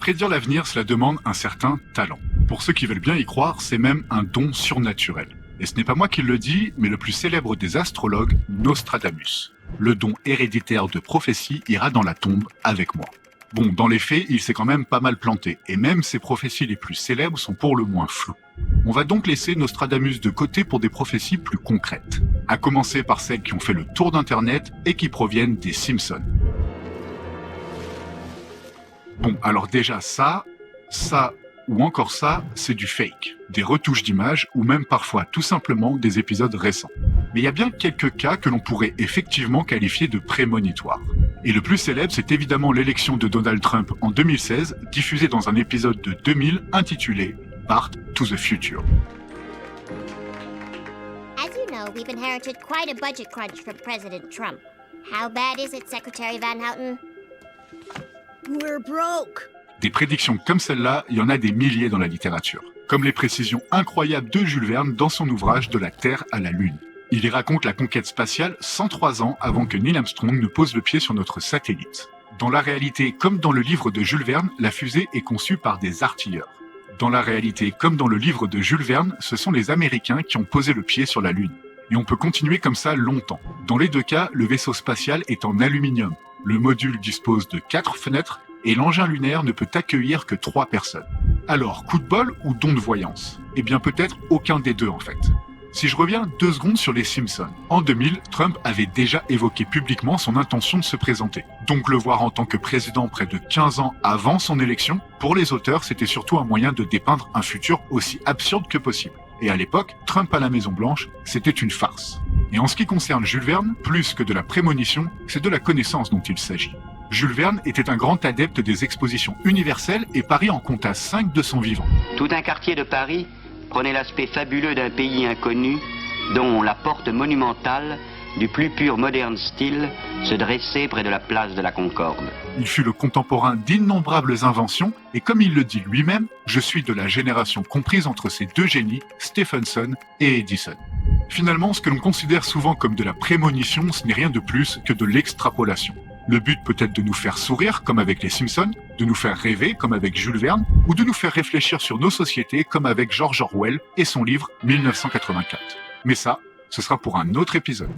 Prédire l'avenir, cela demande un certain talent. Pour ceux qui veulent bien y croire, c'est même un don surnaturel. Et ce n'est pas moi qui le dis, mais le plus célèbre des astrologues, Nostradamus. Le don héréditaire de prophétie ira dans la tombe avec moi. Bon, dans les faits, il s'est quand même pas mal planté, et même ses prophéties les plus célèbres sont pour le moins floues. On va donc laisser Nostradamus de côté pour des prophéties plus concrètes, à commencer par celles qui ont fait le tour d'Internet et qui proviennent des Simpsons. Bon, alors déjà ça ou encore ça, c'est du fake, des retouches d'images ou même parfois tout simplement des épisodes récents. Mais il y a bien quelques cas que l'on pourrait effectivement qualifier de prémonitoires. Et le plus célèbre, c'est évidemment l'élection de Donald Trump en 2016, diffusée dans un épisode de 2000 intitulé Path to the Future. As you know, we've inherited quite a budget crunch from President Trump. How bad is it, Secretary Van Houten? We're broke. Des prédictions comme celle-là, il y en a des milliers dans la littérature. Comme les précisions incroyables de Jules Verne dans son ouvrage De la Terre à la Lune. Il y raconte la conquête spatiale 103 ans avant que Neil Armstrong ne pose le pied sur notre satellite. Dans la réalité, comme dans le livre de Jules Verne, la fusée est conçue par des artilleurs. Dans la réalité, comme dans le livre de Jules Verne, ce sont les Américains qui ont posé le pied sur la Lune. Et on peut continuer comme ça longtemps. Dans les deux cas, le vaisseau spatial est en aluminium. Le module dispose de 4 fenêtres et l'engin lunaire ne peut accueillir que 3 personnes. Alors, coup de bol ou don de voyance? Eh bien peut-être aucun des deux en fait. Si je reviens 2 secondes sur les Simpsons, en 2000, Trump avait déjà évoqué publiquement son intention de se présenter. Donc le voir en tant que président près de 15 ans avant son élection, pour les auteurs, c'était surtout un moyen de dépeindre un futur aussi absurde que possible. Et à l'époque, Trump à la Maison-Blanche, c'était une farce. Et en ce qui concerne Jules Verne, plus que de la prémonition, c'est de la connaissance dont il s'agit. Jules Verne était un grand adepte des expositions universelles et Paris en compta 5 de son vivant. Tout un quartier de Paris prenait l'aspect fabuleux d'un pays inconnu dont la porte monumentale, du plus pur moderne style, se dressait près de la place de la Concorde. Il fut le contemporain d'innombrables inventions et comme il le dit lui-même, je suis de la génération comprise entre ces deux génies, Stephenson et Edison. Finalement, ce que l'on considère souvent comme de la prémonition, ce n'est rien de plus que de l'extrapolation. Le but peut être de nous faire sourire, comme avec les Simpsons, de nous faire rêver, comme avec Jules Verne, ou de nous faire réfléchir sur nos sociétés, comme avec George Orwell et son livre 1984. Mais ça, ce sera pour un autre épisode.